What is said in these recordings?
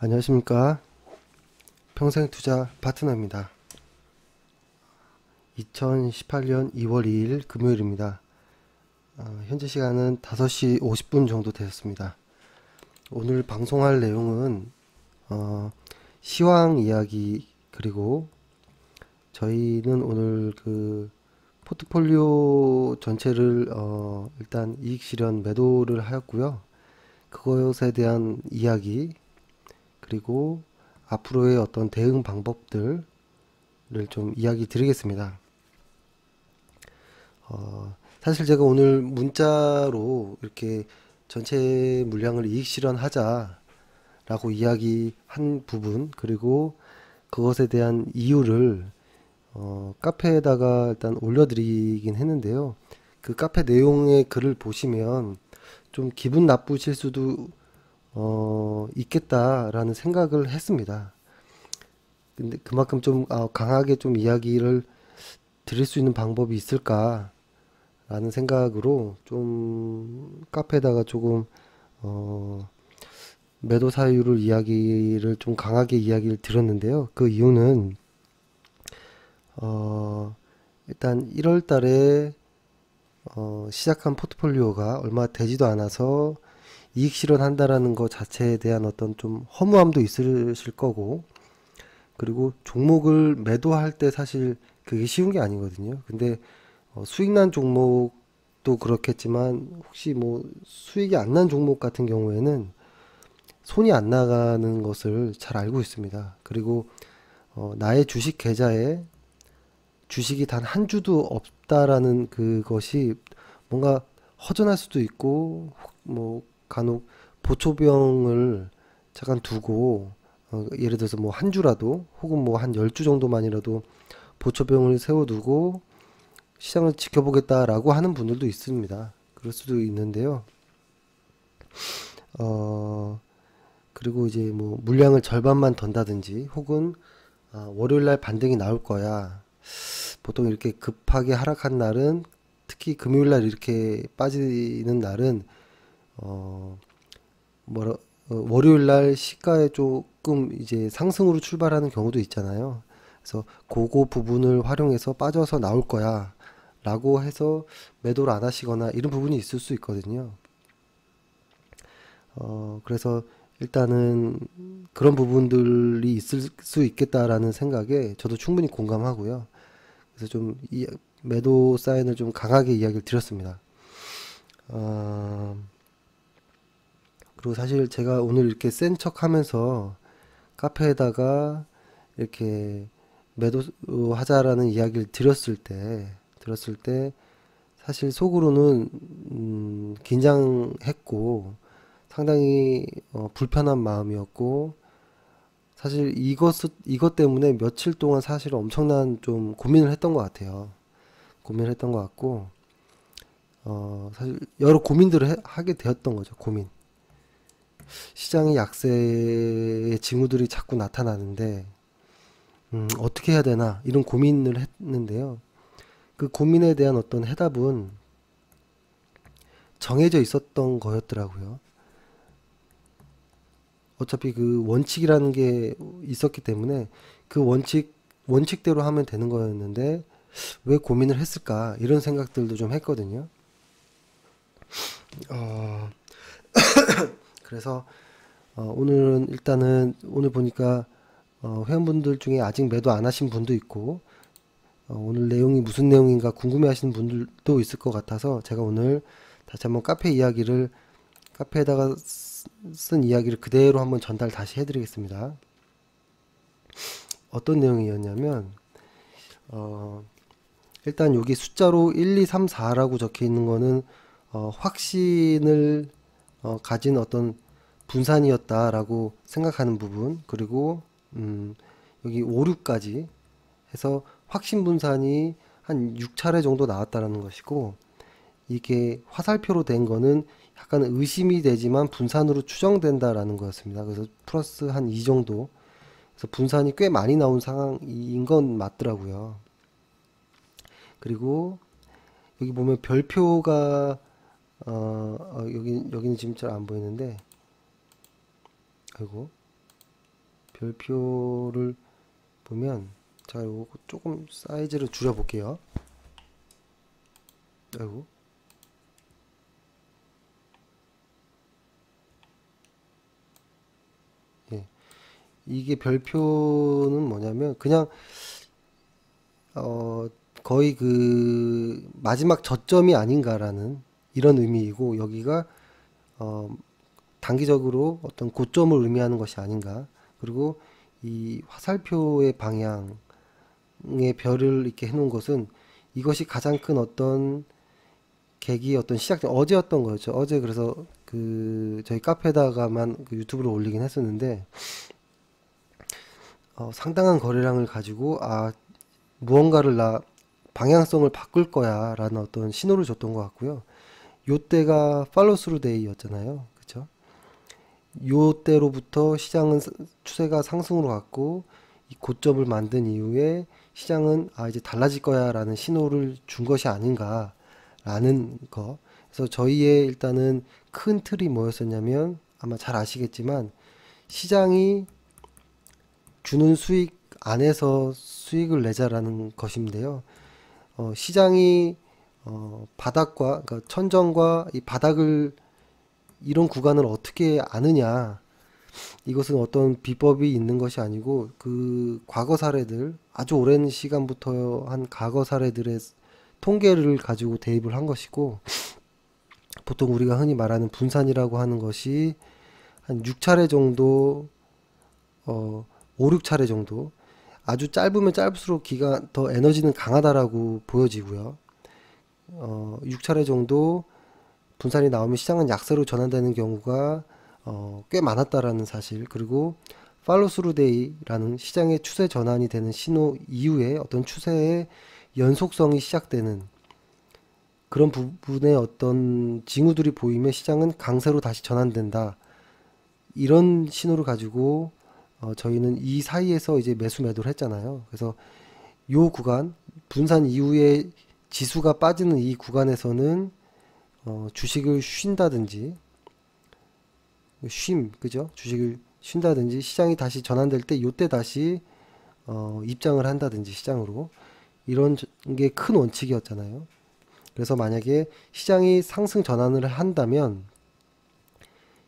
안녕하십니까. 평생투자 파트너입니다. 2018년 2월 2일 금요일입니다. 현재 시간은 5시 50분 정도 되었습니다. 오늘 방송할 내용은 시황 이야기, 그리고 저희는 오늘 그 포트폴리오 전체를 일단 이익 실현 매도를 하였고요. 그것에 대한 이야기, 그리고 앞으로의 어떤 대응 방법들을 좀 이야기 드리겠습니다. 사실 제가 오늘 문자로 이렇게 전체 물량을 이익 실현하자 라고 이야기한 부분, 그리고 그것에 대한 이유를 카페에다가 일단 올려드리긴 했는데요. 그 카페 내용의 글을 보시면 좀 기분 나쁘실 수도 있겠다라는 생각을 했습니다. 근데 그만큼 좀 강하게 좀 이야기를 드릴 수 있는 방법이 있을까 라는 생각으로 좀 카페에다가 조금 매도 사유를 이야기를 좀 강하게 이야기를 드렸는데요. 그 이유는 일단 1월 달에 시작한 포트폴리오가 얼마 되지도 않아서 이익 실현한다라는 것 자체에 대한 어떤 좀 허무함도 있으실 거고, 그리고 종목을 매도할 때 사실 그게 쉬운 게 아니거든요. 근데 수익난 종목도 그렇겠지만 혹시 뭐 수익이 안 난 종목 같은 경우에는 손이 안 나가는 것을 잘 알고 있습니다. 그리고 나의 주식 계좌에 주식이 단 한 주도 없다라는 그것이 뭔가 허전할 수도 있고, 뭐 간혹 보초병을 잠깐 두고 예를 들어서 뭐 한 주라도, 혹은 뭐 한 10주 정도만이라도 보초병을 세워두고 시장을 지켜보겠다라고 하는 분들도 있습니다. 그럴 수도 있는데요. 그리고 이제 뭐 물량을 절반만 던다든지, 혹은 월요일날 반등이 나올 거야. 보통 이렇게 급하게 하락한 날은, 특히 금요일날 이렇게 빠지는 날은 월요일날 시가에 조금 이제 상승으로 출발하는 경우도 있잖아요. 그래서 그거 부분을 활용해서 빠져서 나올 거야 라고 해서 매도를 안 하시거나 이런 부분이 있을 수 있거든요. 그래서 일단은 그런 부분들이 있을 수 있겠다라는 생각에 저도 충분히 공감하고요. 그래서 좀 매도 사인을 좀 강하게 이야기를 드렸습니다. 그리고 사실 제가 오늘 이렇게 센 척 하면서 카페에다가 이렇게 매도 하자라는 이야기를 드렸을 때 사실 속으로는 긴장했고 상당히 불편한 마음이었고, 사실 이것 때문에 며칠 동안 사실 엄청난 좀 고민을 했던 것 같아요. 고민을 했던 것 같고, 사실 여러 고민들을 하게 되었던 거죠. 고민. 시장의 약세의 징후들이 자꾸 나타나는데 어떻게 해야 되나 이런 고민을 했는데요. 그 고민에 대한 어떤 해답은 정해져 있었던 거였더라고요. 어차피 그 원칙이라는 게 있었기 때문에 그 원칙대로 하면 되는 거였는데 왜 고민을 했을까 이런 생각들도 좀 했거든요. 그래서 오늘은 일단은 오늘 보니까 회원분들 중에 아직 매도 안 하신 분도 있고, 오늘 내용이 무슨 내용인가 궁금해 하시는 분들도 있을 것 같아서 제가 오늘 다시 한번 카페에다가 쓴 이야기를 그대로 한번 전달 다시 해드리겠습니다. 어떤 내용이었냐면 일단 여기 숫자로 1, 2, 3, 4라고 적혀 있는 거는 확신을 가진 어떤 분산이었다라고 생각하는 부분, 그리고 여기 5, 6까지 해서 확신 분산이 한 6차례 정도 나왔다라는 것이고, 이게 화살표로 된 거는 약간 의심이 되지만 분산으로 추정된다라는 거였습니다. 그래서 플러스 한 2 정도. 그래서 분산이 꽤 많이 나온 상황인 건 맞더라고요. 그리고 여기 보면 별표가 여기는 지금 잘 안 보이는데, 아이고, 별표를 보면, 제가 요거 조금 사이즈를 줄여 볼게요. 아이고, 예. 이게 별표는 뭐냐면 그냥 어 거의 그 마지막 저점이 아닌가라는 이런 의미이고, 여기가 어 단기적으로 어떤 고점을 의미하는 것이 아닌가. 그리고 이 화살표의 방향에 별을 이렇게 해놓은 것은 이것이 가장 큰 어떤 계기, 어떤 시작점, 어제였던 거였죠. 어제 그래서 그 저희 카페에다가만 그 유튜브로 올리긴 했었는데, 상당한 거래량을 가지고 무언가를 방향성을 바꿀 거야 라는 어떤 신호를 줬던 것 같고요. 요때가 팔로우 스루 데이였잖아요. 그쵸? 요때로부터 시장은 추세가 상승으로 갔고, 이 고점을 만든 이후에 시장은 이제 달라질 거야 라는 신호를 준 것이 아닌가 라는 거. 그래서 저희의 일단은 큰 틀이 뭐였었냐면, 아마 잘 아시겠지만 시장이 주는 수익 안에서 수익을 내자라는 것인데요. 시장이 바닥과, 그러니까 천정과 이 바닥을, 이런 구간을 어떻게 아느냐, 이것은 어떤 비법이 있는 것이 아니고 그 과거 사례들, 아주 오랜 시간부터 한 과거 사례들의 통계를 가지고 대입을 한 것이고, 보통 우리가 흔히 말하는 분산이라고 하는 것이 한 6차례 정도, 어, 5, 6차례 정도, 아주 짧으면 짧을수록 기간 더 에너지는 강하다라고 보여지고요. 6차례 정도 분산이 나오면 시장은 약세로 전환되는 경우가 꽤 많았다라는 사실, 그리고 팔로우 스루 데이라는 시장의 추세 전환이 되는 신호 이후에 어떤 추세의 연속성이 시작되는 그런 부분에 어떤 징후들이 보이면 시장은 강세로 다시 전환된다, 이런 신호를 가지고 저희는 이 사이에서 이제 매수 매도를 했잖아요. 그래서 요 구간, 분산 이후에 지수가 빠지는 이 구간에서는 주식을 쉰다든지, 그죠? 주식을 쉰다든지, 시장이 다시 전환될 때 요때 다시 입장을 한다든지 시장으로, 이런 게 큰 원칙이었잖아요. 그래서 만약에 시장이 상승 전환을 한다면,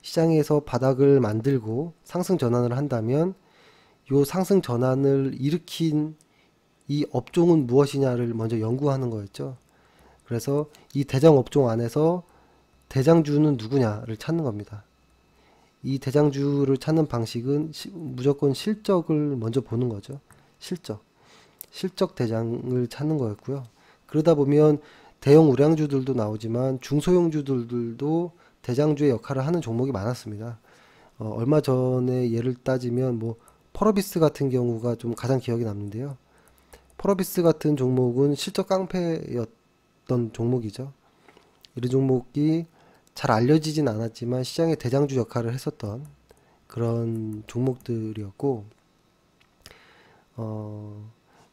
시장에서 바닥을 만들고 상승 전환을 한다면, 요 상승 전환을 일으킨 이 업종은 무엇이냐를 먼저 연구하는 거였죠. 그래서 이 대장 업종 안에서 대장주는 누구냐를 찾는 겁니다. 이 대장주를 찾는 방식은 무조건 실적을 먼저 보는 거죠. 실적 대장을 찾는 거였고요. 그러다 보면 대형 우량주들도 나오지만 중소형주들도 대장주의 역할을 하는 종목이 많았습니다. 얼마 전에 예를 따지면 뭐 펄어비스 같은 경우가 좀 가장 기억에 남는데요. 펄어비스 같은 종목은 실적 깡패였던 종목이죠. 이런 종목이 잘 알려지진 않았지만 시장의 대장주 역할을 했었던 그런 종목들이었고,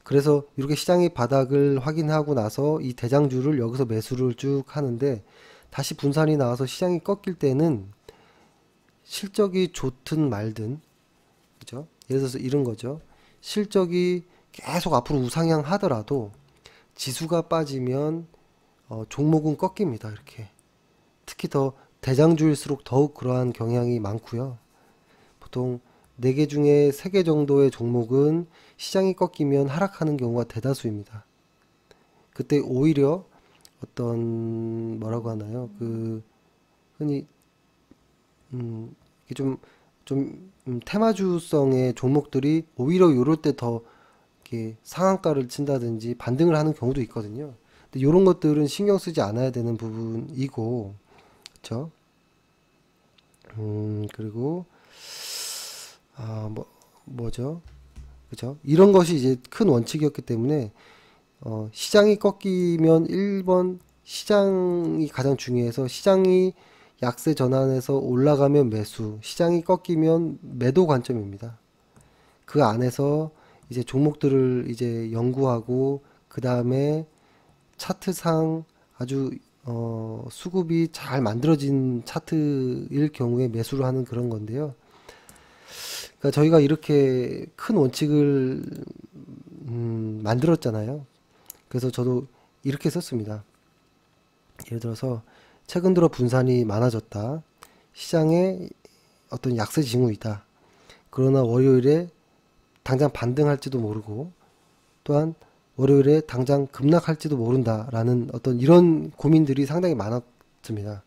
그래서 이렇게 시장의 바닥을 확인하고 나서 이 대장주를 여기서 매수를 쭉 하는데, 다시 분산이 나와서 시장이 꺾일 때는 실적이 좋든 말든, 그죠? 예를 들어서 이런 거죠. 실적이 계속 앞으로 우상향 하더라도 지수가 빠지면 종목은 꺾입니다. 이렇게. 특히 더 대장주일수록 더욱 그러한 경향이 많고요. 보통 4개 중에 3개 정도의 종목은 시장이 꺾이면 하락하는 경우가 대다수입니다. 그때 오히려 어떤 뭐라고 하나요? 그 흔히 이게 좀 테마주성의 종목들이 오히려 요럴 때 더 이렇게 상한가를 친다든지 반등을 하는 경우도 있거든요. 근데 요런 것들은 신경 쓰지 않아야 되는 부분이고, 그쵸? 그리고 뭐죠? 그죠? 이런 것이 이제 큰 원칙이었기 때문에 시장이 꺾이면 1번, 시장이 가장 중요해서, 시장이 약세 전환해서 올라가면 매수, 시장이 꺾이면 매도 관점입니다. 그 안에서 이제 종목들을 이제 연구하고, 그 다음에 차트상 아주 수급이 잘 만들어진 차트일 경우에 매수를 하는 그런 건데요. 그러니까 저희가 이렇게 큰 원칙을 만들었잖아요. 그래서 저도 이렇게 썼습니다. 예를 들어서 최근 들어 분산이 많아졌다. 시장에 어떤 약세 징후이다. 그러나 월요일에 당장 반등할지도 모르고 또한 월요일에 당장 급락할지도 모른다라는 어떤 이런 고민들이 상당히 많았습니다.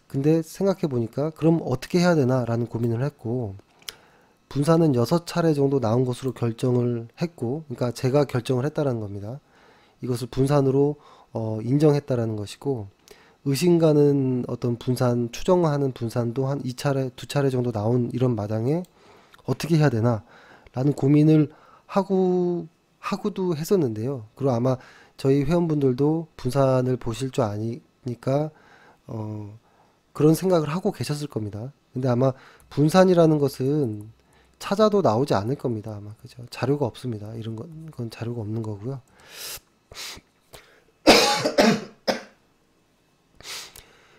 근데 생각해 보니까 그럼 어떻게 해야 되나라는 고민을 했고 분산은 6차례 정도 나온 것으로 결정을 했고 그러니까 제가 결정을 했다라는 겁니다. 이것을 분산으로 인정했다라는 것이고 의심가는 어떤 분산 추정하는 분산도 한 2차례, 2차례 정도 나온 이런 마당에 어떻게 해야 되나 라는 고민을 하고도 했었는데요. 그리고 아마 저희 회원분들도 분산을 보실 줄 아니까 그런 생각을 하고 계셨을 겁니다. 근데 아마 분산이라는 것은 찾아도 나오지 않을 겁니다. 아마 그죠? 자료가 없습니다. 이런 건 자료가 없는 거고요.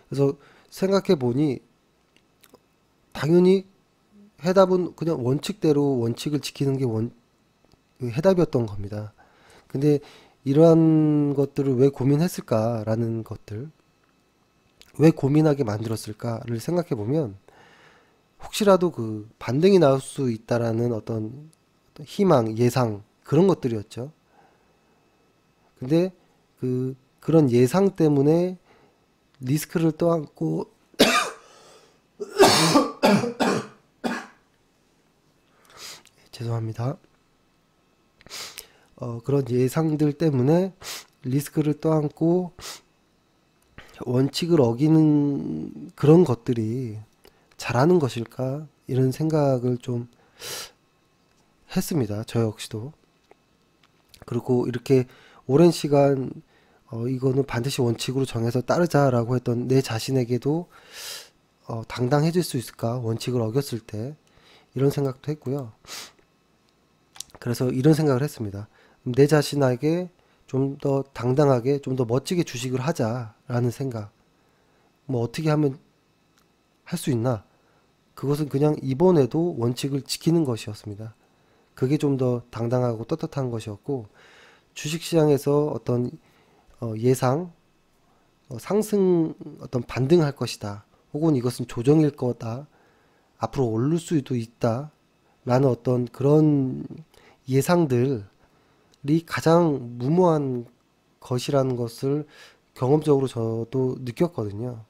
그래서 생각해 보니 당연히 해답은 그냥 원칙대로 원칙을 지키는 게 해답이었던 겁니다. 근데 이러한 것들을 왜 고민했을까라는 것들, 왜 고민하게 만들었을까를 생각해 보면 혹시라도 그 반등이 나올 수 있다라는 어떤 희망, 예상 그런 것들이었죠. 근데 그런 예상 때문에 리스크를 떠안고 죄송합니다. 그런 예상들 때문에 리스크를 떠안고 원칙을 어기는 그런 것들이 잘하는 것일까? 이런 생각을 좀 했습니다. 저 역시도. 그리고 이렇게 오랜 시간 이거는 반드시 원칙으로 정해서 따르자라고 했던 내 자신에게도 당당해질 수 있을까? 원칙을 어겼을 때 이런 생각도 했고요. 그래서 이런 생각을 했습니다. 내 자신에게 좀 더 당당하게 좀 더 멋지게 주식을 하자라는 생각. 뭐 어떻게 하면 할 수 있나? 그것은 그냥 이번에도 원칙을 지키는 것이었습니다. 그게 좀 더 당당하고 떳떳한 것이었고 주식시장에서 어떤 예상, 상승, 어떤 반등할 것이다. 혹은 이것은 조정일 거다. 앞으로 오를 수도 있다. 라는 어떤 그런 예상들이 가장 무모한 것이라는 것을 경험적으로 저도 느꼈거든요.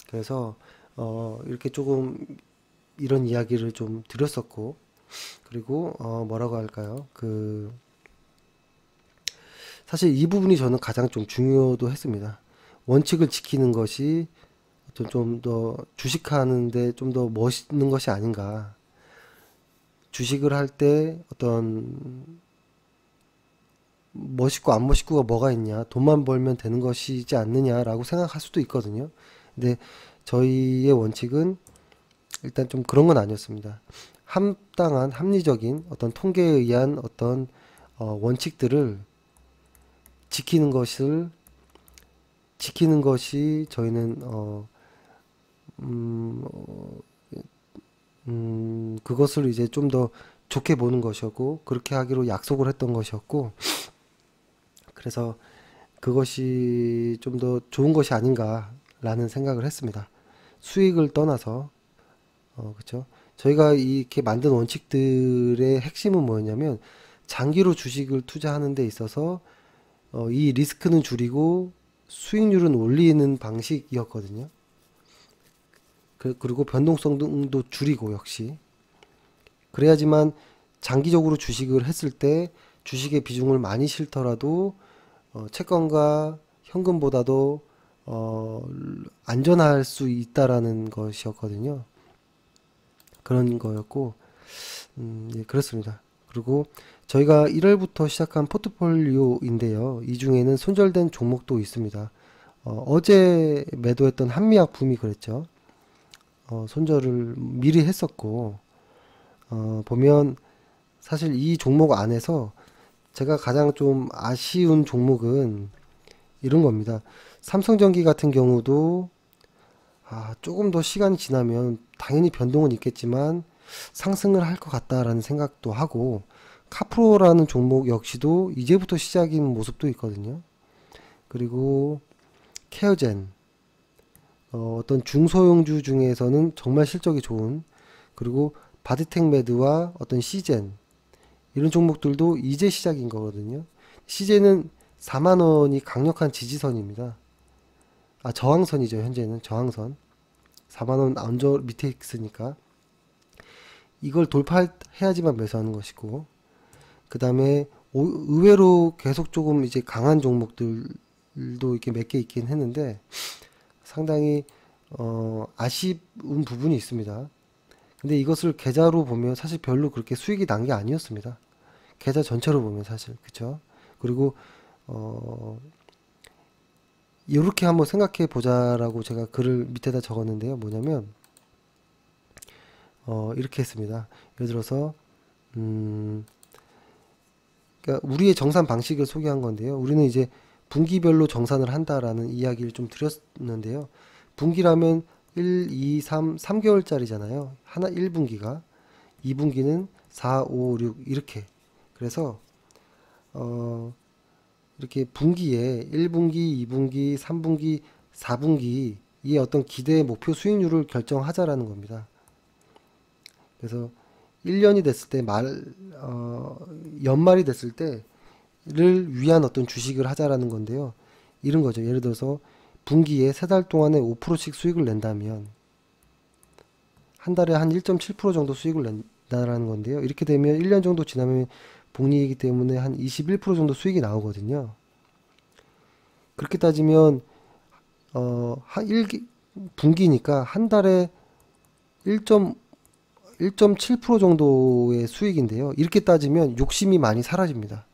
그래서 이렇게 조금 이런 이야기를 좀 드렸었고 그리고 뭐라고 할까요? 사실 이 부분이 저는 가장 좀 중요도 했습니다. 원칙을 지키는 것이 어떤 좀 더 주식하는데 좀 더 멋있는 것이 아닌가. 주식을 할 때 어떤 멋있고 안 멋있고가 뭐가 있냐. 돈만 벌면 되는 것이지 않느냐라고 생각할 수도 있거든요. 근데 저희의 원칙은 일단 좀 그런 건 아니었습니다. 합당한 합리적인 어떤 통계에 의한 어떤 원칙들을 지키는 것이 저희는 그것을 이제 좀 더 좋게 보는 것이었고 그렇게 하기로 약속을 했던 것이었고 그래서 그것이 좀 더 좋은 것이 아닌가라는 생각을 했습니다. 수익을 떠나서 그렇죠. 저희가 이렇게 만든 원칙들의 핵심은 뭐였냐면 장기로 주식을 투자하는 데 있어서 이 리스크는 줄이고 수익률은 올리는 방식이었거든요. 그리고 변동성도 줄이고 역시 그래야지만 장기적으로 주식을 했을 때 주식의 비중을 많이 싫더라도 채권과 현금보다도 안전할 수 있다라는 것이었거든요. 그런 거였고 예, 그렇습니다. 그리고 저희가 1월부터 시작한 포트폴리오인데요. 이 중에는 손절된 종목도 있습니다. 어제 매도했던 한미약품이 그랬죠. 손절을 미리 했었고 보면 사실 이 종목 안에서 제가 가장 좀 아쉬운 종목은 이런 겁니다. 삼성전기 같은 경우도 조금 더 시간이 지나면 당연히 변동은 있겠지만 상승을 할 것 같다라는 생각도 하고, 카프로라는 종목 역시도 이제부터 시작인 모습도 있거든요. 그리고 케어젠, 어떤 중소형주 중에서는 정말 실적이 좋은, 그리고 바디텍메드와 어떤 시젠, 이런 종목들도 이제 시작인 거거든요. 시젠은 4만원이 강력한 지지선입니다. 저항선이죠. 현재는 저항선 4만원 언저 밑에 있으니까 이걸 돌파해야지만 매수하는 것이고, 그 다음에 의외로 계속 조금 이제 강한 종목들도 이렇게 몇 개 있긴 했는데 상당히 아쉬운 부분이 있습니다. 근데 이것을 계좌로 보면 사실 별로 그렇게 수익이 난 게 아니었습니다. 계좌 전체로 보면 사실, 그쵸? 그리고 이렇게 한번 생각해 보자라고 제가 글을 밑에다 적었는데요. 뭐냐면 이렇게 했습니다. 예를 들어서 그러니까 우리의 정산 방식을 소개한 건데요. 우리는 이제 분기별로 정산을 한다라는 이야기를 좀 드렸는데요. 분기라면 1, 2, 3개월짜리잖아요. 하나 1분기가. 2분기는 4, 5, 6 이렇게. 그래서 이렇게 분기에 1분기, 2분기, 3분기, 4분기의 어떤 기대 목표 수익률을 결정하자라는 겁니다. 그래서 1년이 됐을 때 연말이 됐을 때를 위한 어떤 주식을 하자라는 건데요. 이런 거죠. 예를 들어서 분기에 3달 동안에 5%씩 수익을 낸다면 한 달에 한 1.7% 정도 수익을 낸다라는 건데요. 이렇게 되면 1년 정도 지나면 복리이기 때문에 한 21% 정도 수익이 나오거든요. 그렇게 따지면 한 1분기니까 한 달에 1.7% 정도의 수익인데요. 이렇게 따지면 욕심이 많이 사라집니다.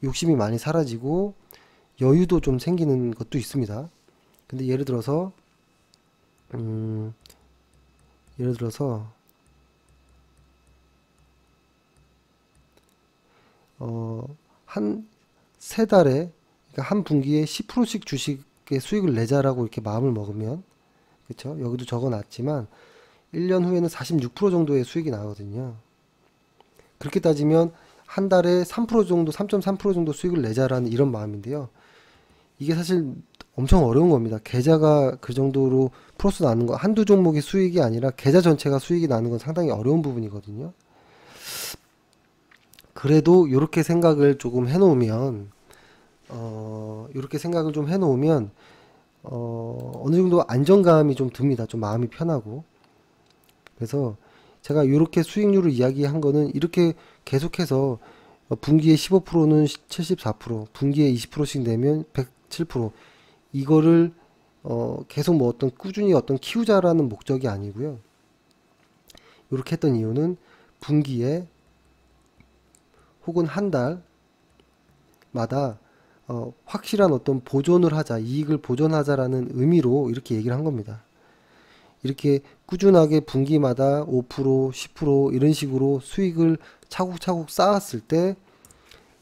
욕심이 많이 사라지고 여유도 좀 생기는 것도 있습니다. 근데 예를 들어서 한 세 달에, 그러니까 한 분기에 10%씩 주식의 수익을 내자라고 이렇게 마음을 먹으면, 그쵸? 여기도 적어놨지만 1년 후에는 46% 정도의 수익이 나거든요. 그렇게 따지면 한 달에 3% 정도, 3.3% 정도 수익을 내자라는 이런 마음인데요. 이게 사실 엄청 어려운 겁니다. 계좌가 그 정도로 플러스 나는 거, 한두 종목의 수익이 아니라 계좌 전체가 수익이 나는 건 상당히 어려운 부분이거든요. 그래도 이렇게 생각을 조금 해놓으면, 이렇게 생각을 좀 해놓으면, 어느 정도 안정감이 좀 듭니다. 좀 마음이 편하고. 그래서 제가 이렇게 수익률을 이야기한 거는 이렇게 계속해서 분기에 15%는 74%, 분기에 20%씩 내면 107%, 이거를 계속 뭐 어떤 꾸준히 어떤 키우자라는 목적이 아니고요. 이렇게 했던 이유는 분기에 혹은 한 달마다 확실한 어떤 보존을 하자, 이익을 보존하자라는 의미로 이렇게 얘기를 한 겁니다. 이렇게 꾸준하게 분기마다 5%, 10% 이런 식으로 수익을 차곡차곡 쌓았을 때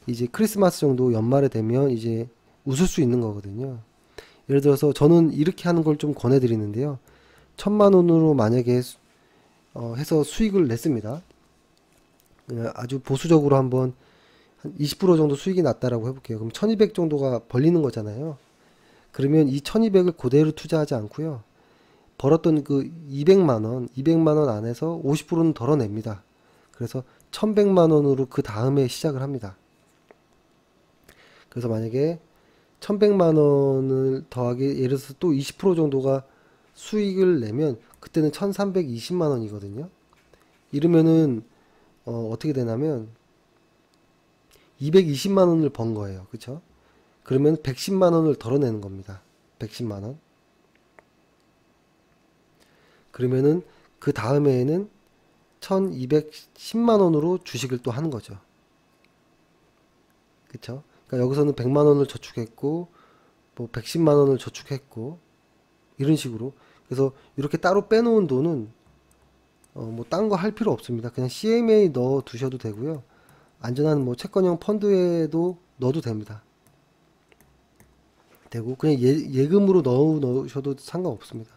이제 크리스마스 정도 연말에 되면 이제 웃을 수 있는 거거든요. 예를 들어서 저는 이렇게 하는 걸 좀 권해드리는데요. 1,000만 원으로 만약에 해서 수익을 냈습니다. 아주 보수적으로 한번 한 20% 정도 수익이 났다라고 해볼게요. 그럼 1200 정도가 벌리는 거잖아요. 그러면 이 1200을 그대로 투자하지 않고요. 벌었던 그 200만 원 안에서 50%는 덜어냅니다. 그래서 1100만 원으로 그 다음에 시작을 합니다. 그래서 만약에 1100만 원을 더하기, 예를 들어서 또 20% 정도가 수익을 내면 그때는 1320만 원이거든요. 이러면은 어떻게 되냐면 220만 원을 번 거예요. 그쵸? 그러면 110만 원을 덜어내는 겁니다. 110만 원. 그러면은 그 다음에는 1210만 원으로 주식을 또 하는 거죠. 그쵸? 그러니까 여기서는 100만 원을 저축했고 뭐 110만 원을 저축했고 이런 식으로. 그래서 이렇게 따로 빼놓은 돈은 뭐 딴 거 할 필요 없습니다. 그냥 CMA 넣어 두셔도 되고요. 안전한 뭐 채권형 펀드에도 넣어도 됩니다. 되고 그냥 예금으로 넣으셔도 상관없습니다.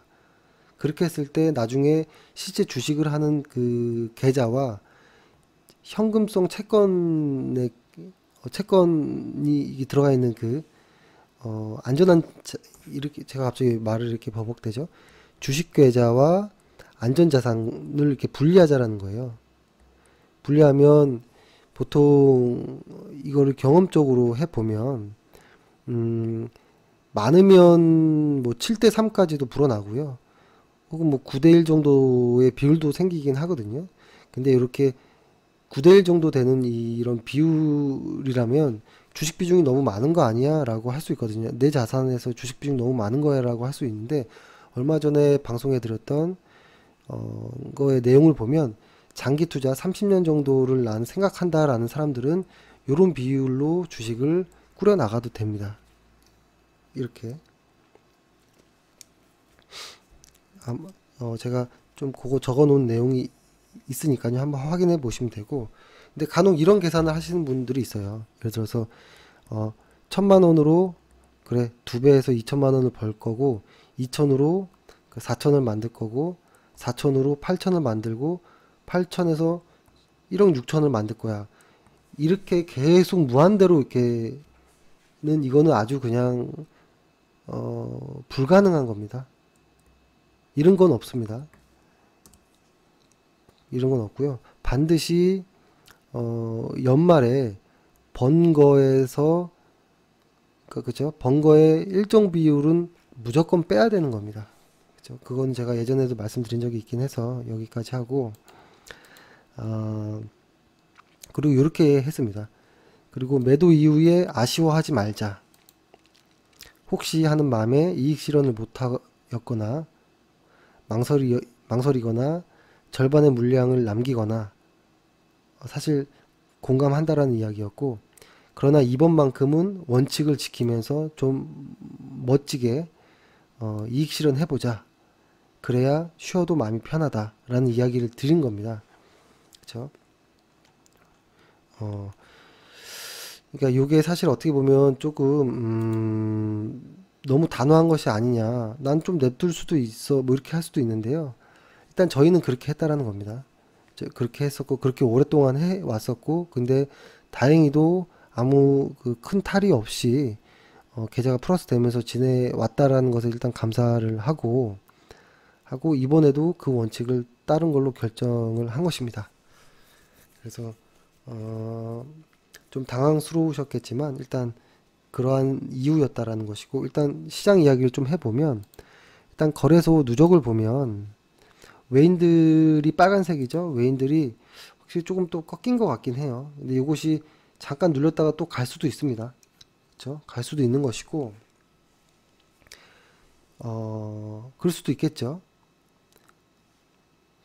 그렇게 했을 때 나중에 실제 주식을 하는 그 계좌와 현금성 채권의 채권이 이게 들어가 있는 그 안전한 이렇게 제가 갑자기 말을 이렇게 버벅대죠. 주식 계좌와 안전 자산을 이렇게 분리하자라는 거예요. 분리하면 보통 이거를 경험적으로 해 보면 많으면 뭐 7대 3까지도 불어나고요. 혹은 뭐 9대 1 정도의 비율도 생기긴 하거든요. 근데 이렇게 9대 1 정도 되는 이런 비율이라면 주식 비중이 너무 많은 거 아니야? 라고 할 수 있거든요. 내 자산에서 주식 비중 너무 많은 거야? 라고 할 수 있는데, 얼마 전에 방송해 드렸던, 거의 내용을 보면, 장기 투자 30년 정도를 난 생각한다 라는 사람들은 요런 비율로 주식을 꾸려 나가도 됩니다. 이렇게. 제가 좀 그거 적어 놓은 내용이 있으니까요. 한번 확인해 보시면 되고. 근데 간혹 이런 계산을 하시는 분들이 있어요. 예를 들어서, 1,000만 원으로, 그래, 2배에서 2천만 원을 벌 거고, 2천으로 4천을 만들 거고, 4천으로 8천을 만들고, 8천에서 1억 6천을 만들 거야. 이렇게 계속 무한대로 이렇게는 이거는 아주 그냥, 불가능한 겁니다. 이런 건 없습니다. 이런 건 없고요. 반드시 연말에 번 거에서 그죠? 번 거의 일정 비율은 무조건 빼야 되는 겁니다. 그죠? 그건 제가 예전에도 말씀드린 적이 있긴 해서 여기까지 하고 그리고 이렇게 했습니다. 그리고 매도 이후에 아쉬워하지 말자. 혹시 하는 마음에 이익 실현을 못하였거나 망설이거나 절반의 물량을 남기거나 사실 공감한다라는 이야기였고, 그러나 이번만큼은 원칙을 지키면서 좀 멋지게 이익 실현해보자. 그래야 쉬어도 마음이 편하다라는 이야기를 드린 겁니다. 그렇죠? 그러니까 이게 사실 어떻게 보면 조금 너무 단호한 것이 아니냐. 난 좀 냅둘 수도 있어. 뭐 이렇게 할 수도 있는데요. 일단 저희는 그렇게 했다라는 겁니다. 그렇게 했었고 그렇게 오랫동안 해 왔었고 근데 다행히도 아무 그 큰 탈이 없이 계좌가 플러스 되면서 지내왔다라는 것을 일단 감사를 하고 이번에도 그 원칙을 따른 걸로 결정을 한 것입니다. 그래서 좀 당황스러우셨겠지만 일단 그러한 이유였다라는 것이고, 일단 시장 이야기를 좀 해보면 일단 거래소 누적을 보면 외인들이 빨간색이죠. 외인들이 확실히 조금 또 꺾인 것 같긴 해요. 근데 이것이 잠깐 눌렸다가 또 갈 수도 있습니다. 그렇죠? 갈 수도 있는 것이고, 그럴 수도 있겠죠.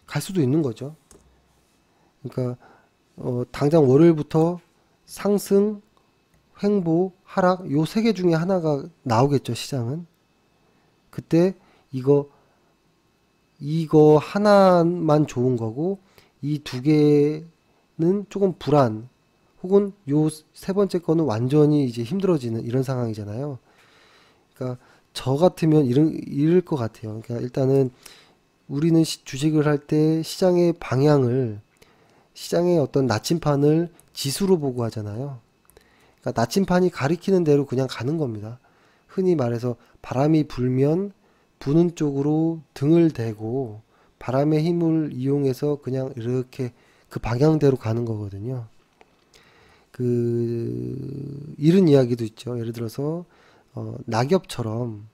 갈 수도 있는 거죠. 그러니까 당장 월요일부터 상승, 횡보, 하락 요 세 개 중에 하나가 나오겠죠. 시장은 그때 이거 하나만 좋은 거고 이 두 개는 조금 불안 혹은 요 세 번째 거는 완전히 이제 힘들어지는 이런 상황이잖아요. 그러니까 저 같으면 이럴 것 같아요. 그러니까 일단은 우리는 주식을 할 때 시장의 방향을 시장의 어떤 나침판을 지수로 보고 하잖아요. 그러니까 나침판이 가리키는 대로 그냥 가는 겁니다. 흔히 말해서 바람이 불면 부는 쪽으로 등을 대고 바람의 힘을 이용해서 그냥 이렇게 그 방향대로 가는 거거든요. 이런 이야기도 있죠. 예를 들어서 낙엽처럼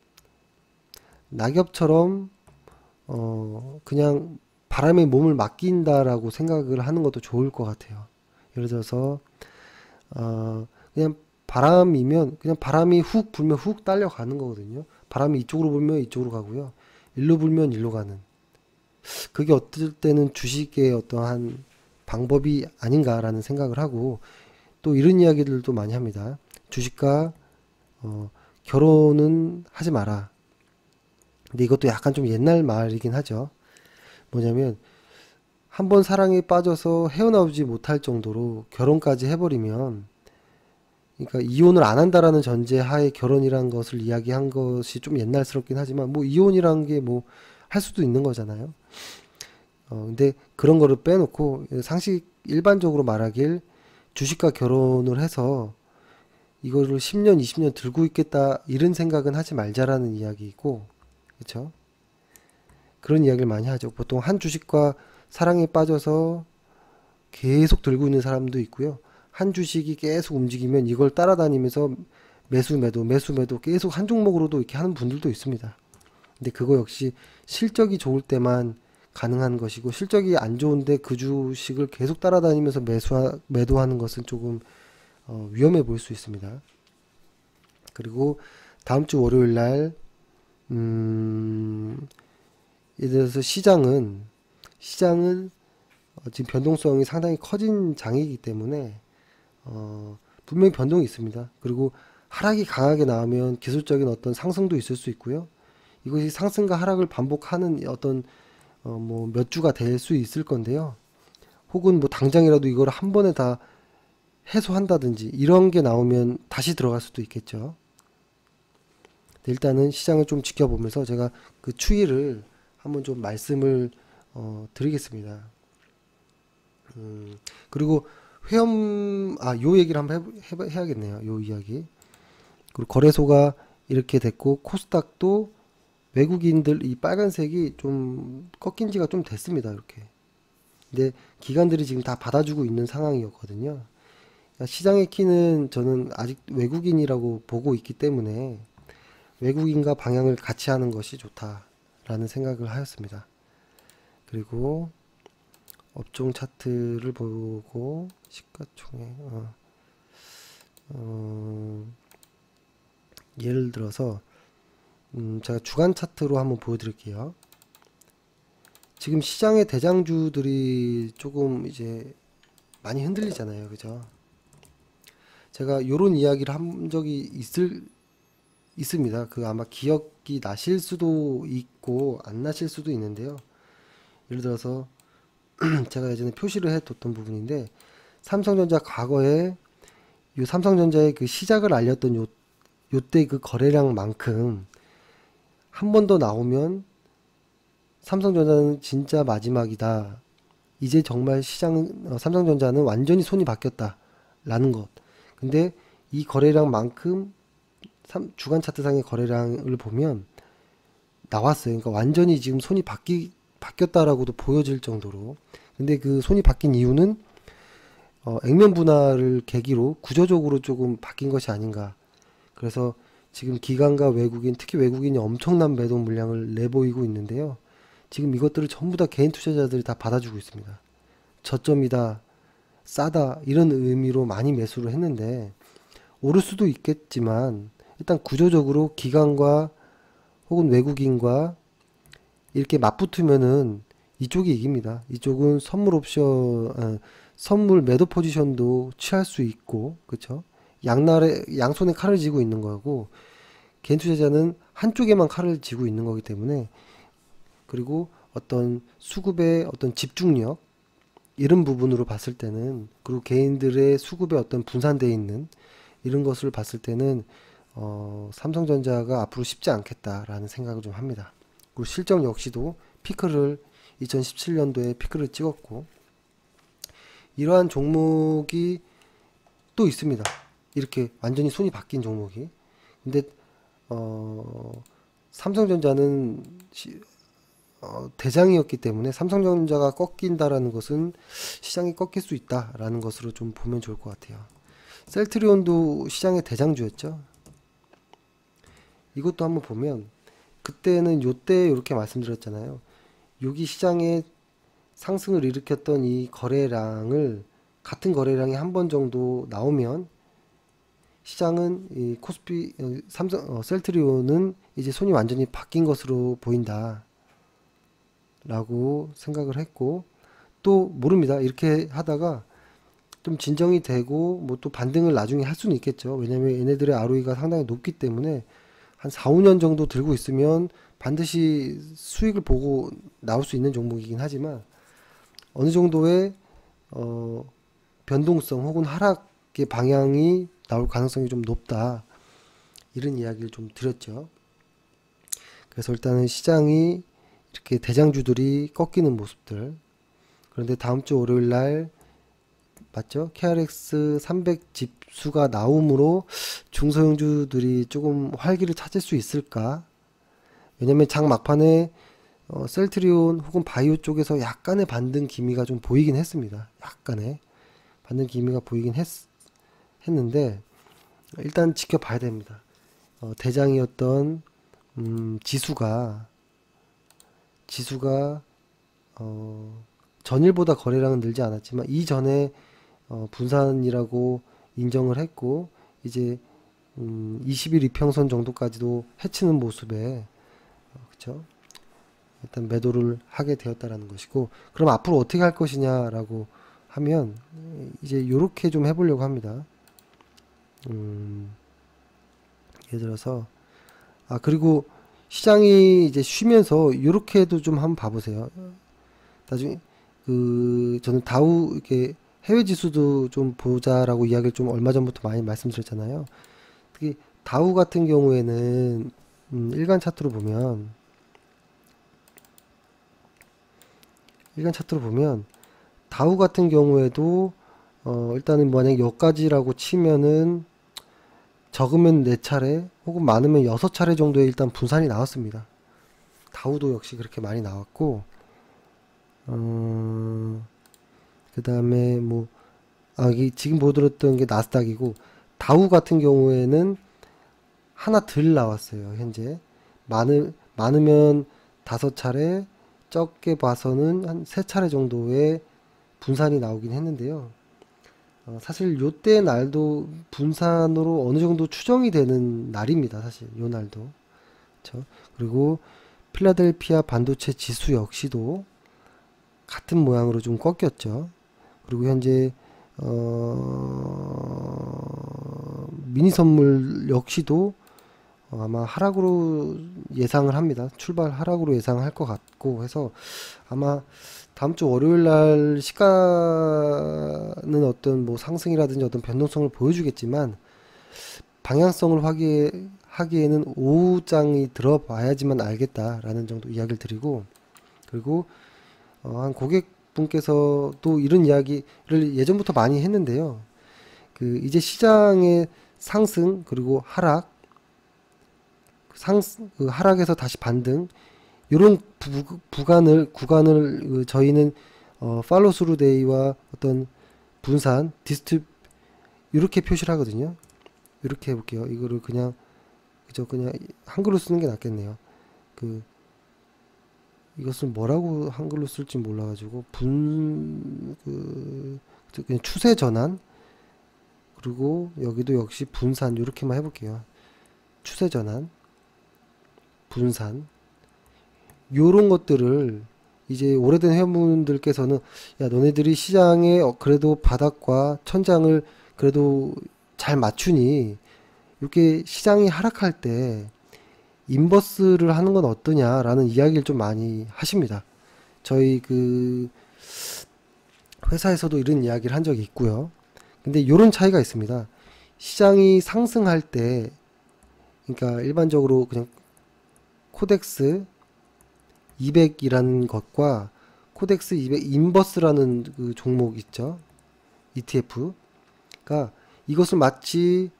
그냥 바람에 몸을 맡긴다라고 생각을 하는 것도 좋을 것 같아요. 예를 들어서 그냥 바람이면 그냥 바람이 훅 불면 훅 딸려가는 거거든요. 바람이 이쪽으로 불면 이쪽으로 가고요. 일로 불면 일로 가는. 그게 어떨 때는 주식의 어떠한 방법이 아닌가라는 생각을 하고 또 이런 이야기들도 많이 합니다. 주식과 결혼은 하지 마라. 근데 이것도 약간 좀 옛날 말이긴 하죠. 뭐냐면 한번 사랑에 빠져서 헤어나오지 못할 정도로 결혼까지 해버리면, 그러니까 이혼을 안 한다라는 전제 하에 결혼이란 것을 이야기한 것이 좀 옛날스럽긴 하지만, 뭐 이혼이란 게 뭐 할 수도 있는 거잖아요. 근데 그런 거를 빼놓고 상식 일반적으로 말하길 주식과 결혼을 해서 이거를 10년, 20년 들고 있겠다 이런 생각은 하지 말자라는 이야기이고, 그렇죠? 그런 이야기를 많이 하죠. 보통 한 주식과 사랑에 빠져서 계속 들고 있는 사람도 있고요. 한 주식이 계속 움직이면 이걸 따라다니면서 매수 매도 매수 매도 계속 한 종목으로도 이렇게 하는 분들도 있습니다. 근데 그거 역시 실적이 좋을 때만 가능한 것이고, 실적이 안 좋은데 그 주식을 계속 따라다니면서 매도하는 것은 조금 위험해 보일 수 있습니다. 그리고 다음 주 월요일 날 예를 들어서 시장은 지금 변동성이 상당히 커진 장이기 때문에 분명히 변동이 있습니다. 그리고 하락이 강하게 나오면 기술적인 어떤 상승도 있을 수 있고요. 이것이 상승과 하락을 반복하는 어떤 뭐 몇 주가 될 수 있을 건데요. 혹은 뭐 당장이라도 이걸 한 번에 다 해소한다든지 이런 게 나오면 다시 들어갈 수도 있겠죠. 일단은 시장을 좀 지켜보면서 제가 그 추이를 한번 좀 말씀을 드리겠습니다. 그리고 요 얘기를 한번 해야겠네요. 요 이야기. 그리고 거래소가 이렇게 됐고, 코스닥도 외국인들 이 빨간색이 좀 꺾인 지가 좀 됐습니다. 이렇게. 근데 기관들이 지금 다 받아주고 있는 상황이었거든요. 그러니까 시장의 키는 저는 아직 외국인이라고 보고 있기 때문에 외국인과 방향을 같이 하는 것이 좋다라는 생각을 하였습니다. 그리고 업종 차트를 보고 시가총액 예를 들어서 제가 주간 차트로 한번 보여드릴게요. 지금 시장의 대장주들이 조금 이제 많이 흔들리잖아요, 그죠? 제가 요런 이야기를 한 적이 있습니다. 그 아마 기억이 나실 수도 있고 안 나실 수도 있는데요. 예를 들어서 제가 예전에 표시를 해뒀던 부분인데, 삼성전자 과거에 요 삼성전자의 그 시작을 알렸던 요때 그 거래량만큼 한 번 더 나오면 삼성전자는 진짜 마지막이다. 이제 정말 삼성전자는 완전히 손이 바뀌었다. 라는 것. 근데 이 거래량만큼 주간 차트상의 거래량을 보면 나왔어요. 그러니까 완전히 지금 손이 바뀌었다라고도 보여질 정도로. 근데 그 손이 바뀐 이유는 액면 분할을 계기로 구조적으로 조금 바뀐 것이 아닌가. 그래서 지금 기관과 외국인, 특히 외국인이 엄청난 매도 물량을 내보이고 있는데요. 지금 이것들을 전부 다 개인 투자자들이 다 받아주고 있습니다. 저점이다, 싸다 이런 의미로 많이 매수를 했는데, 오를 수도 있겠지만 일단 구조적으로 기관과 혹은 외국인과 이렇게 맞붙으면은 이쪽이 이깁니다. 이쪽은 선물 매도 포지션도 취할 수 있고, 그쵸? 양손에 칼을 쥐고 있는 거고, 개인 투자자는 한쪽에만 칼을 쥐고 있는 거기 때문에, 그리고 어떤 수급의 어떤 집중력, 이런 부분으로 봤을 때는, 그리고 개인들의 수급에 어떤 분산되어 있는 이런 것을 봤을 때는, 삼성전자가 앞으로 쉽지 않겠다라는 생각을 좀 합니다. 그리고 실적 역시도 2017년도에 피크를 찍었고, 이러한 종목이 또 있습니다. 이렇게 완전히 손이 바뀐 종목이. 근데 삼성전자는 대장이었기 때문에 삼성전자가 꺾인다라는 것은 시장이 꺾일 수 있다라는 것으로 좀 보면 좋을 것 같아요. 셀트리온도 시장의 대장주였죠. 이것도 한번 보면 그때는 요때 이렇게 말씀드렸잖아요. 여기 시장에 상승을 일으켰던 이 거래량을, 같은 거래량이 한 번 정도 나오면 시장은 이 코스피 셀트리온은 이제 손이 완전히 바뀐 것으로 보인다 라고 생각을 했고, 또 모릅니다. 이렇게 하다가 좀 진정이 되고 뭐 또 반등을 나중에 할 수는 있겠죠. 왜냐면 얘네들의 ROE가 상당히 높기 때문에 한 4, 5년 정도 들고 있으면 반드시 수익을 보고 나올 수 있는 종목이긴 하지만, 어느 정도의 변동성 혹은 하락의 방향이 나올 가능성이 좀 높다. 이런 이야기를 좀 드렸죠. 그래서 일단은 시장이 이렇게 대장주들이 꺾이는 모습들. 그런데 다음 주 월요일 날 맞죠? KRX 300 집수가 나옴으로 중소형주들이 조금 활기를 찾을 수 있을까? 왜냐면 장 막판에 셀트리온 혹은 바이오 쪽에서 약간의 반등 기미가 좀 보이긴 했습니다. 약간의 반등 기미가 보이긴 했는데 일단 지켜봐야 됩니다. 대장이었던 지수가 전일보다 거래량은 늘지 않았지만 이전에 분산이라고 인정을 했고 이제 20일 이평선 정도까지도 해치는 모습에 그쵸? 일단 매도를 하게 되었다라는 것이고 그럼 앞으로 어떻게 할 것이냐라고 하면 이제 요렇게 좀 해보려고 합니다. 예를 들어서 그리고 시장이 이제 쉬면서 요렇게도 좀 한번 봐보세요. 나중에 저는 다우 이렇게 해외 지수도 좀 보자라고 이야기를 좀 얼마 전부터 많이 말씀드렸잖아요. 특히 다우 같은 경우에는 일간 차트로 보면 다우 같은 경우에도 일단은 만약 여기까지라고 치면은 적으면 4차례 혹은 많으면 6차례 정도의 일단 분산이 나왔습니다. 다우도 역시 그렇게 많이 나왔고 그 다음에 뭐 지금 보여드렸던 게 나스닥이고 다우 같은 경우에는 하나 덜 나왔어요. 현재 많으면 5차례 적게 봐서는 한 3차례 정도의 분산이 나오긴 했는데요. 사실 요때 날도 분산으로 어느 정도 추정이 되는 날입니다. 사실 요 날도. 그렇죠? 그리고 필라델피아 반도체 지수 역시도 같은 모양으로 좀 꺾였죠. 그리고 현재 미니 선물 역시도 아마 하락으로 예상을 합니다. 출발 하락으로 예상할 것 같고 해서 아마 다음 주 월요일 날 시가는 어떤 뭐 상승이라든지 어떤 변동성을 보여주겠지만 방향성을 하기에는 오후장이 들어봐야지만 알겠다라는 정도 이야기를 드리고 그리고 한 고객분께서도 이런 이야기를 예전부터 많이 했는데요. 이제 시장의 상승 그리고 하락에서 다시 반등 이런 구간을 저희는 팔로우 스루 데이와 어떤 분산 이렇게 표시를 하거든요. 이렇게 해볼게요. 이거를 그냥 한글로 쓰는 게 낫겠네요. 이것을 뭐라고 한글로 쓸지 몰라가지고 그냥 추세 전환 그리고 여기도 역시 분산 이렇게만 해볼게요. 추세 전환 분산 요런 것들을 이제 오래된 회원분들께서는 야 너네들이 시장에 그래도 바닥과 천장을 그래도 잘 맞추니 이렇게 시장이 하락할 때 인버스를 하는 건 어떠냐라는 이야기를 좀 많이 하십니다. 저희 회사에서도 이런 이야기를 한 적이 있고요. 근데 요런 차이가 있습니다. 시장이 상승할 때 그러니까 일반적으로 그냥 코덱스 200이라는 것과 코덱스 200 인버스라는 종목 있죠. ETF가 이것을 마치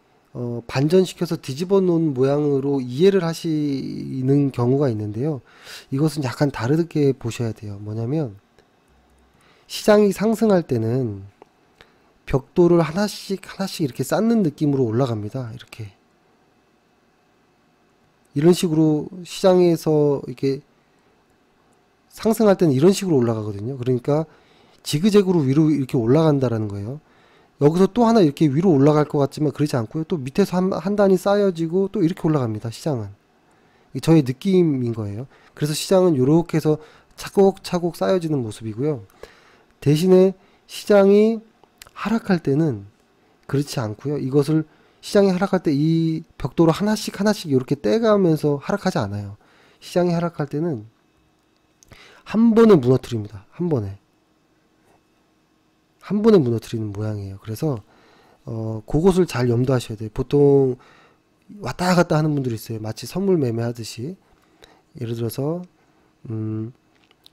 반전시켜서 뒤집어 놓은 모양으로 이해를 하시는 경우가 있는데요. 이것은 약간 다르게 보셔야 돼요. 뭐냐면 시장이 상승할 때는 벽돌을 하나씩 이렇게 쌓는 느낌으로 올라갑니다. 이렇게 이런 식으로 시장에서 이렇게 상승할 때는 이런 식으로 올라가거든요. 그러니까 지그재그로 위로 이렇게 올라간다라는 거예요. 여기서 또 하나 이렇게 위로 올라갈 것 같지만 그러지 않고요. 또 밑에서 한 단이 쌓여지고 또 이렇게 올라갑니다. 시장은. 저의 느낌인 거예요. 그래서 시장은 이렇게 해서 차곡차곡 쌓여지는 모습이고요. 대신에 시장이 하락할 때는 그렇지 않고요. 이것을 시장이 하락할 때 이 벽돌을 하나씩 이렇게 떼가면서 하락하지 않아요. 시장이 하락할 때는 한 번에 무너뜨립니다. 한 번에. 한 번에 무너뜨리는 모양이에요. 그래서 그것을 잘 염두하셔야 돼요. 보통 왔다 갔다 하는 분들이 있어요. 마치 선물 매매하듯이. 예를 들어서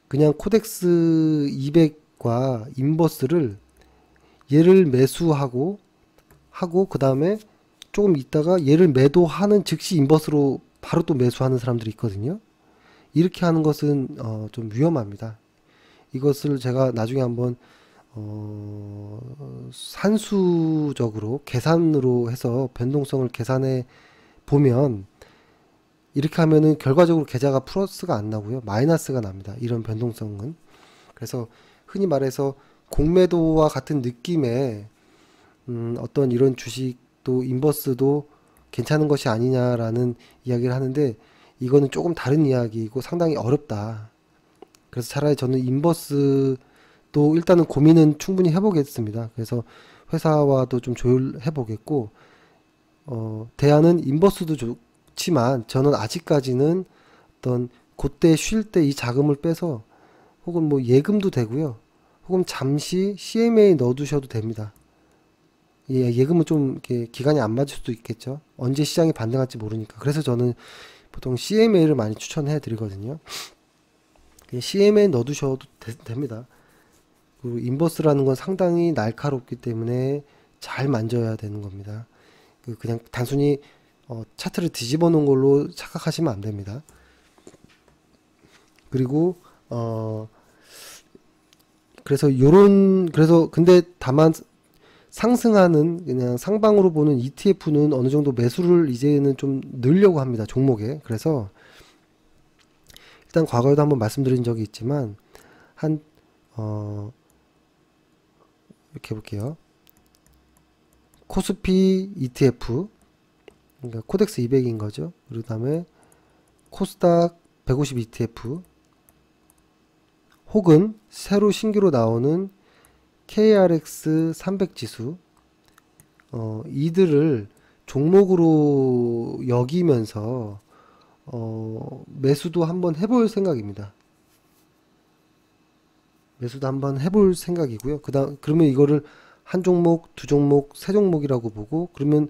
그냥 코덱스 200과 인버스를 얘를 매수하고 그 다음에 조금 있다가 얘를 매도하는 즉시 인버스로 바로 또 매수하는 사람들이 있거든요. 이렇게 하는 것은 좀 위험합니다. 이것을 제가 나중에 한번 산수적으로 계산으로 해서 변동성을 계산해 보면 이렇게 하면은 결과적으로 계좌가 플러스가 안 나고요. 마이너스가 납니다. 이런 변동성은. 그래서 흔히 말해서 공매도와 같은 느낌의 어떤 이런 주식도 인버스도 괜찮은 것이 아니냐라는 이야기를 하는데 이거는 조금 다른 이야기이고 상당히 어렵다. 그래서 차라리 저는 인버스도 일단은 고민은 충분히 해보겠습니다. 그래서 회사와도 좀 조율해 보겠고 대안은 인버스도 좋지만 저는 아직까지는 어떤 그때 쉴 때 이 자금을 빼서 혹은 뭐 예금도 되고요. 혹은 잠시 CMA에 넣어두셔도 됩니다. 예, 예금은 좀 이렇게 기간이 안 맞을 수도 있겠죠. 언제 시장이 반등할지 모르니까. 그래서 저는 보통 CMA를 많이 추천해 드리거든요. CMA에 넣어두셔도 됩니다. 그리고 인버스라는 건 상당히 날카롭기 때문에 잘 만져야 되는 겁니다. 그냥 단순히 차트를 뒤집어 놓은 걸로 착각하시면 안 됩니다. 그리고 그래서 근데 다만 상승하는 그냥 상방으로 보는 ETF는 어느 정도 매수를 이제는 좀 늘려고 합니다. 종목에. 그래서 일단 과거에도 한번 말씀드린 적이 있지만 이렇게 볼게요. 코스피 ETF 그러니까 코덱스 200인 거죠. 그리고 다음에 코스닥 150 ETF 혹은 새로 신규로 나오는 KRX 300 지수 이들을 종목으로 여기면서 매수도 한번 해볼 생각입니다. 매수도 한번 해볼 생각이고요. 그러면 이거를 한 종목, 두 종목, 세 종목이라고 보고 그러면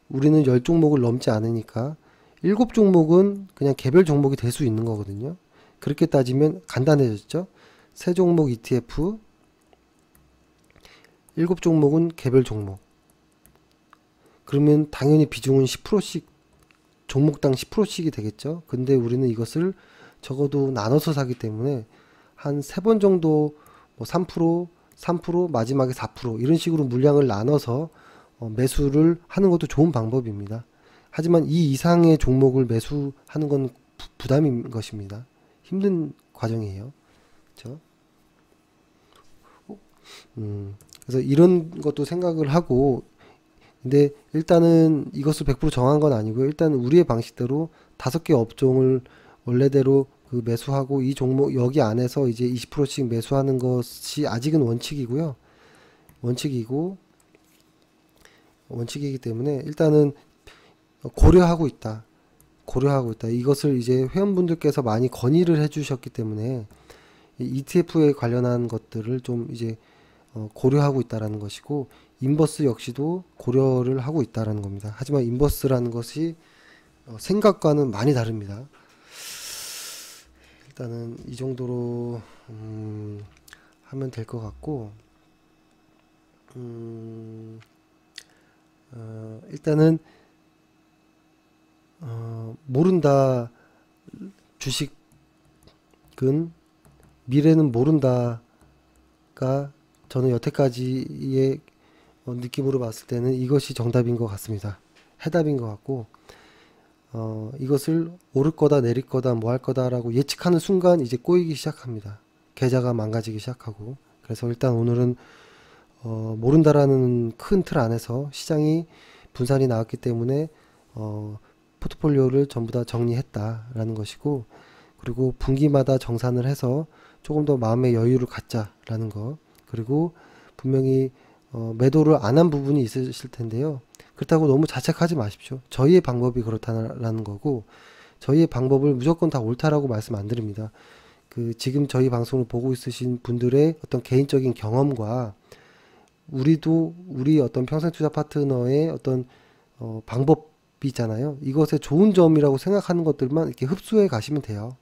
우리는 10종목을 넘지 않으니까 7종목은 그냥 개별 종목이 될 수 있는 거거든요. 그렇게 따지면 간단해졌죠. 세 종목 ETF 7종목은 개별 종목. 그러면 당연히 비중은 10%씩 종목당 10%씩이 되겠죠. 근데 우리는 이것을 적어도 나눠서 사기 때문에 한 3번 정도 뭐 3%, 3%, 마지막에 4% 이런 식으로 물량을 나눠서 매수를 하는 것도 좋은 방법입니다. 하지만 이 이상의 종목을 매수하는 건 부담인 것입니다. 힘든 과정이에요. 그렇죠? 그래서 이런 것도 생각을 하고 근데 일단은 이것을 100% 정한 건 아니고요. 일단 우리의 방식대로 5개 업종을 원래대로 그 매수하고 이 종목 여기 안에서 이제 20%씩 매수하는 것이 아직은 원칙이고요. 원칙이기 때문에 일단은 고려하고 있다. 이것을 이제 회원분들께서 많이 건의를 해주셨기 때문에 ETF에 관련한 것들을 좀 이제 고려하고 있다라는 것이고 인버스 역시도 고려를 하고 있다라는 겁니다. 하지만 인버스라는 것이 생각과는 많이 다릅니다. 일단은 이 정도로 하면 될 것 같고 일단은 모른다 주식은 미래는 모른다가 저는 여태까지의 느낌으로 봤을 때는 이것이 정답인 것 같습니다. 해답인 것 같고 이것을 오를 거다 내릴 거다 뭐 할 거다라고 예측하는 순간 이제 꼬이기 시작합니다. 계좌가 망가지기 시작하고 그래서 일단 오늘은 모른다라는 큰 틀 안에서 시장이 분산이 나왔기 때문에 포트폴리오를 전부 다 정리했다라는 것이고 그리고 분기마다 정산을 해서 조금 더 마음의 여유를 갖자라는 거 그리고 분명히 매도를 안 한 부분이 있으실 텐데요. 그렇다고 너무 자책하지 마십시오. 저희의 방법이 그렇다라는 거고 저희의 방법을 무조건 다 옳다라고 말씀 안 드립니다. 지금 저희 방송을 보고 있으신 분들의 어떤 개인적인 경험과 우리도 우리 어떤 평생 투자 파트너의 어떤 방법이잖아요. 이것의 좋은 점이라고 생각하는 것들만 이렇게 흡수해 가시면 돼요.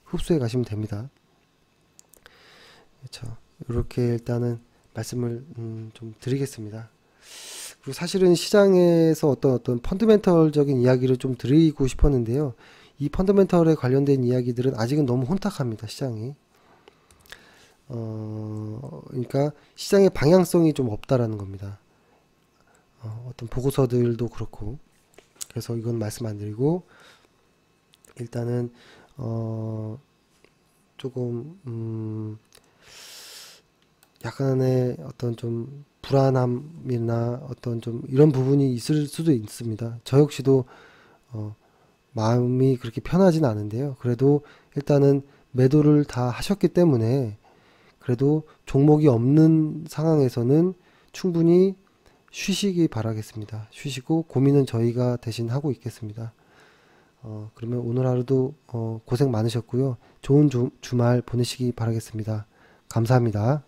흡수해 가시면 됩니다. 그렇죠. 이렇게 일단은 말씀을 좀 드리겠습니다. 그리고 사실은 시장에서 어떤 펀더멘털적인 이야기를 좀 드리고 싶었는데요. 이 펀더멘털에 관련된 이야기들은 아직은 너무 혼탁합니다. 시장이. 그러니까 시장의 방향성이 좀 없다라는 겁니다. 어떤 보고서들도 그렇고. 그래서 이건 말씀 안 드리고 일단은 조금 약간의 어떤 좀 불안함이나 어떤 좀 이런 부분이 있을 수도 있습니다. 저 역시도 마음이 그렇게 편하진 않은데요. 그래도 일단은 매도를 다 하셨기 때문에 그래도 종목이 없는 상황에서는 충분히 쉬시기 바라겠습니다. 쉬시고 고민은 저희가 대신 하고 있겠습니다. 그러면 오늘 하루도 고생 많으셨고요. 좋은 주말 보내시기 바라겠습니다. 감사합니다.